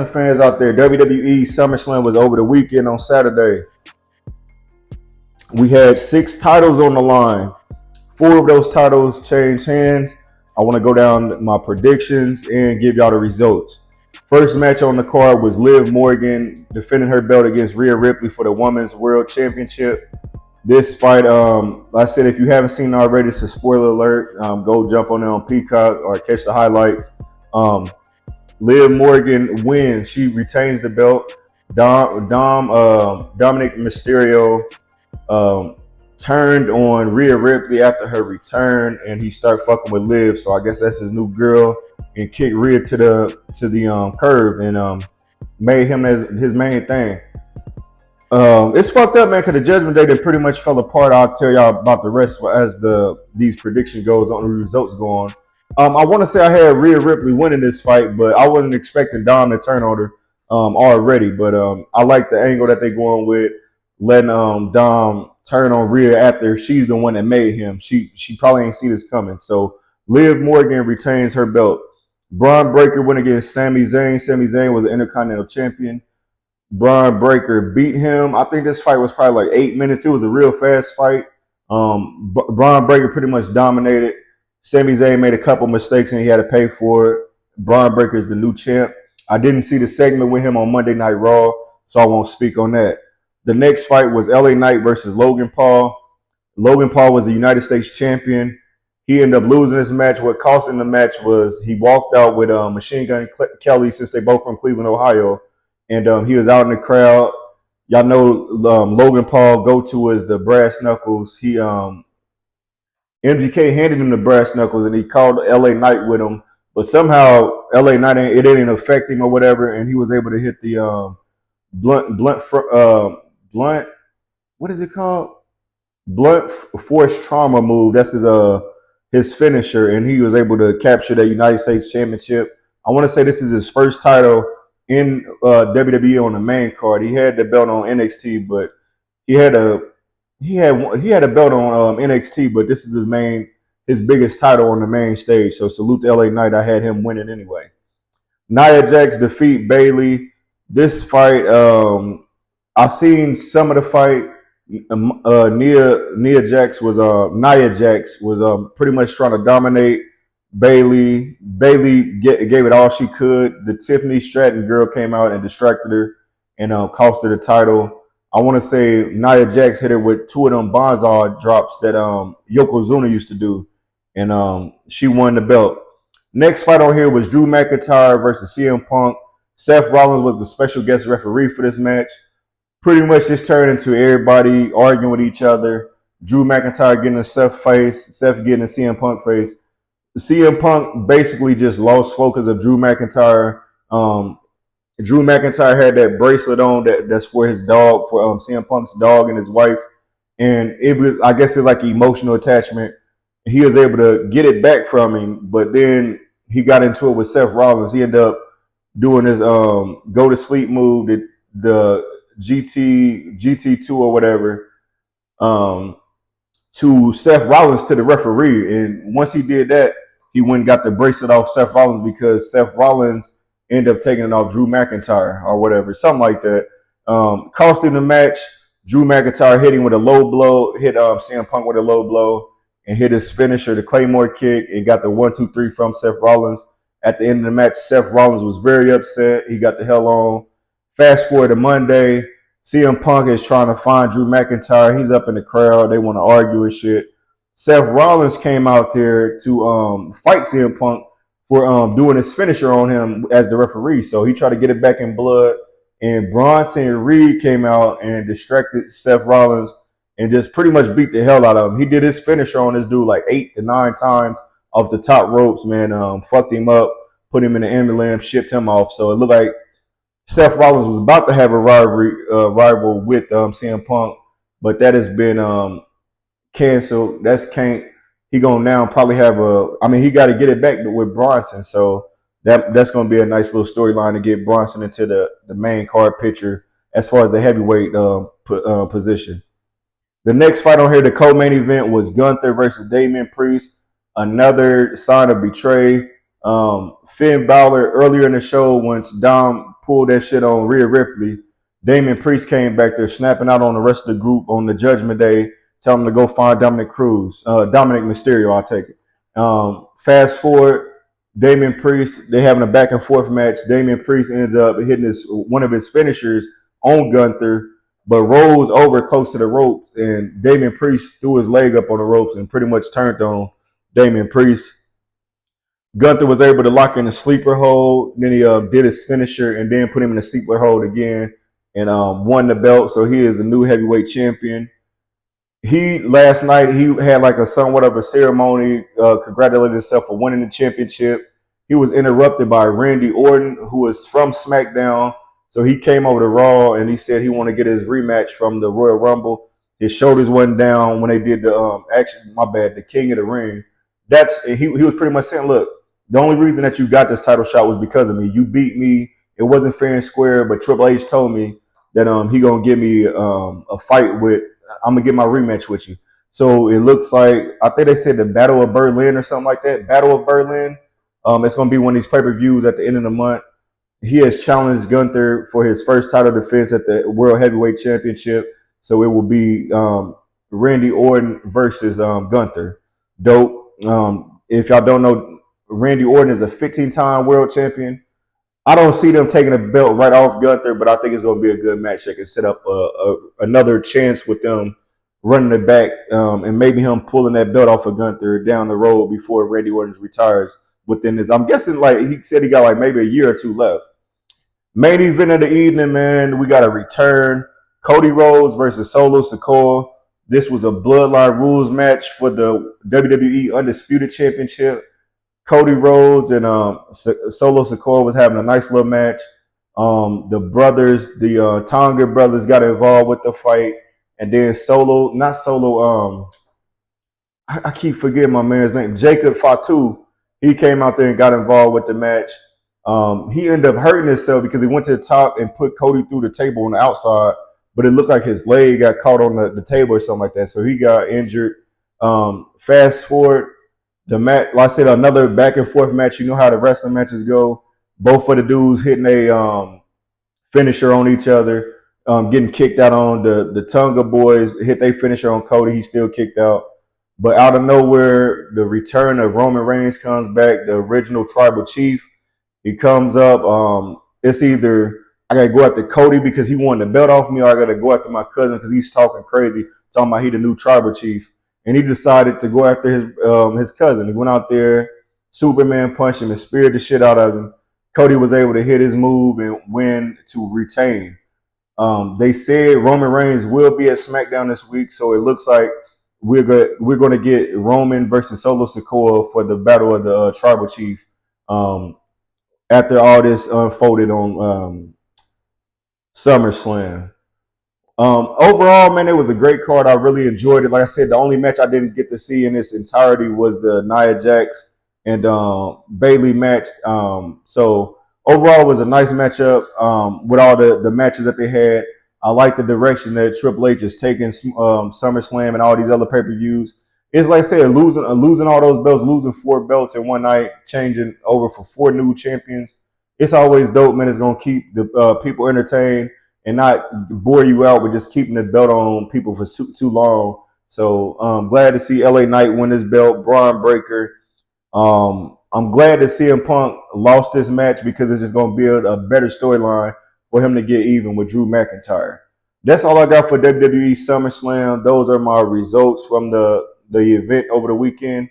Fans out there, WWE SummerSlam was over the weekend on Saturday. We had 6 titles on the line. 4 of those titles changed hands. I want to go down my predictions and give y'all the results. First match on the card was Liv Morgan defending her belt against Rhea Ripley for the Women's World Championship. This fight, like I said, if you haven't seen it already, it's a spoiler alert. Go jump on there on Peacock or catch the highlights. Liv Morgan wins. She retains the belt. Dominic Mysterio turned on Rhea Ripley after her return, and he started fucking with Liv. So I guess that's his new girl, and kicked Rhea to the curve and made him as his main thing. It's fucked up, man, because the Judgment Day pretty much fell apart. I'll tell y'all about the rest as these predictions goes on, the results go on. I want to say I had Rhea Ripley winning this fight, but I wasn't expecting Dom to turn on her already. But I like the angle that they're going with, letting Dom turn on Rhea after she's the one that made him. She probably ain't see this coming. So Liv Morgan retains her belt. Braun Breaker went against Sami Zayn. Sami Zayn was the Intercontinental Champion. Braun Breaker beat him. I think this fight was probably like 8 minutes. It was a real fast fight. Braun Breaker pretty much dominated. Sami Zayn made a couple mistakes and he had to pay for it. Braun Breaker is the new champ. I didn't see the segment with him on Monday Night Raw, so I won't speak on that. The next fight was LA Knight versus Logan Paul. Logan Paul was the United States champion. He ended up losing this match. What cost him the match was he walked out with Machine Gun Kelly, since they both from Cleveland, Ohio, and he was out in the crowd. Y'all know Logan Paul go-to is the brass knuckles. MGK handed him the brass knuckles and he called LA Knight with him, but somehow LA Knight it didn't affect him or whatever, and he was able to hit the blunt. What is it called? Blunt force trauma move. That's his finisher, and he was able to capture the United States Championship. I want to say this is his first title in WWE on the main card. He had the belt on NXT, but he had a belt on NXT, but this is his biggest title on the main stage. So salute to LA Knight. I had him winning anyway. Nia Jax defeat Bayley. This fight, I seen some of the fight. Nia Jax was pretty much trying to dominate Bayley. Bayley gave it all she could. The Tiffany Stratton girl came out and distracted her and cost her the title. I want to say Nia Jax hit her with 2 of them Banzai drops that Yokozuna used to do, and she won the belt. Next fight on here was Drew McIntyre versus CM Punk. Seth Rollins was the special guest referee for this match. Pretty much just turned into everybody arguing with each other. Drew McIntyre getting a Seth face, Seth getting a CM Punk face. CM Punk basically just lost focus of Drew McIntyre. Drew McIntyre had that bracelet on that's for his dog, for CM Punk's dog and his wife, and I guess it's like emotional attachment. He was able to get it back from him, but then he got into it with Seth Rollins. He ended up doing his go to sleep move, the GT2 or whatever, to Seth Rollins, to the referee. And once he did that, he went and got the bracelet off Seth Rollins, because Seth Rollins ended up taking it off Drew McIntyre or whatever, something like that. Costing the match. Drew McIntyre hit him with a low blow, hit CM Punk with a low blow, and hit his finisher, the Claymore kick, and got the 1, 2, 3 from Seth Rollins. At the end of the match, Seth Rollins was very upset. He got the hell on. Fast forward to Monday, CM Punk is trying to find Drew McIntyre. He's up in the crowd. They want to argue and shit. Seth Rollins came out there to fight CM Punk for doing his finisher on him as the referee. So he tried to get it back in blood. And Bronson Reed came out and distracted Seth Rollins and just pretty much beat the hell out of him. He did his finisher on this dude like 8 to 9 times off the top ropes, man. Fucked him up, put him in the ambulance, shipped him off. So it looked like Seth Rollins was about to have a rival with CM Punk, but that has been canceled. He gonna now probably have he got to get it back with Bronson. So that's gonna be a nice little storyline to get Bronson into the main card picture as far as the heavyweight position. The next fight on here, the co-main event, was Gunther versus Damian Priest. Another sign of betray. Finn Balor earlier in the show, once Dom pulled that shit on Rhea Ripley. Damian Priest came back there snapping out on the rest of the group on the Judgment Day, telling them to go find Dominic Mysterio, I'll take it. Fast forward, Damian Priest, they having a back and forth match. Damian Priest ends up hitting one of his finishers on Gunther, but rolls over close to the ropes, and Damian Priest threw his leg up on the ropes and pretty much turned on Damian Priest. Gunther was able to lock in a sleeper hold. Then he did his finisher and then put him in a sleeper hold again and won the belt. So he is the new heavyweight champion. Last night he had like a somewhat of a ceremony, congratulating himself for winning the championship. He was interrupted by Randy Orton, who is from SmackDown. So he came over to Raw and he said he wanted to get his rematch from the Royal Rumble. His shoulders went down when they did the King of the Ring. He was pretty much saying, look, the only reason that you got this title shot was because of me. You beat me. It wasn't fair and square, but Triple H told me that he gonna give me a fight with. I'm gonna get my rematch with you. So it looks like, I think they said the Battle of Berlin or something like that. Battle of Berlin. It's gonna be one of these pay-per-views at the end of the month. He has challenged Gunther for his first title defense at the World Heavyweight Championship. So it will be Randy Orton versus Gunther. Dope. If y'all don't know, Randy Orton is a 15-time world champion. I don't see them taking a belt right off Gunther, but I think it's going to be a good match that can set up another chance with them running it back and maybe him pulling that belt off of Gunther down the road before Randy Orton retires within this. I'm guessing, like he said, he got like maybe a year or two left. Main event of the evening, man, we got a return. Cody Rhodes versus Solo Sikoa. This was a Bloodline Rules match for the WWE Undisputed Championship. Cody Rhodes and Solo Sikoa was having a nice little match. The brothers, the Tonga brothers, got involved with the fight, and then I keep forgetting my man's name, Jacob Fatu. He came out there and got involved with the match. He ended up hurting himself because he went to the top and put Cody through the table on the outside, but it looked like his leg got caught on the table or something like that, so he got injured. Fast forward. The match, like I said, another back and forth match. You know how the wrestling matches go. Both of the dudes hitting a finisher on each other, getting kicked out on. The Tonga boys hit their finisher on Cody. He's still kicked out. But out of nowhere, the return of Roman Reigns comes back, the original tribal chief. He comes up. It's either I got to go after Cody because he won the belt off me, or I got to go after my cousin because he's talking crazy, talking about he the new tribal chief. And he decided to go after his cousin. He went out there, Superman punched him and speared the shit out of him. Cody was able to hit his move and win to retain. They said Roman Reigns will be at SmackDown this week, so it looks like we're going to get Roman versus Solo Sikoa for the Battle of the Tribal Chief after all this unfolded on SummerSlam. Overall, man, it was a great card. I really enjoyed it. Like I said, the only match I didn't get to see in its entirety was the Nia Jax and Bayley match. So overall, it was a nice matchup with all the matches that they had. I like the direction that Triple H is taking SummerSlam and all these other pay-per-views. It's like I said, losing all those belts, losing 4 belts in one night, changing over for 4 new champions. It's always dope, man. It's going to keep the people entertained and not bore you out with just keeping the belt on people for too long. So glad to see LA Knight win this belt, Braun Breaker. I'm glad that CM Punk lost this match because it's just going to build a better storyline for him to get even with Drew McIntyre. That's all I got for WWE SummerSlam. Those are my results from the event over the weekend.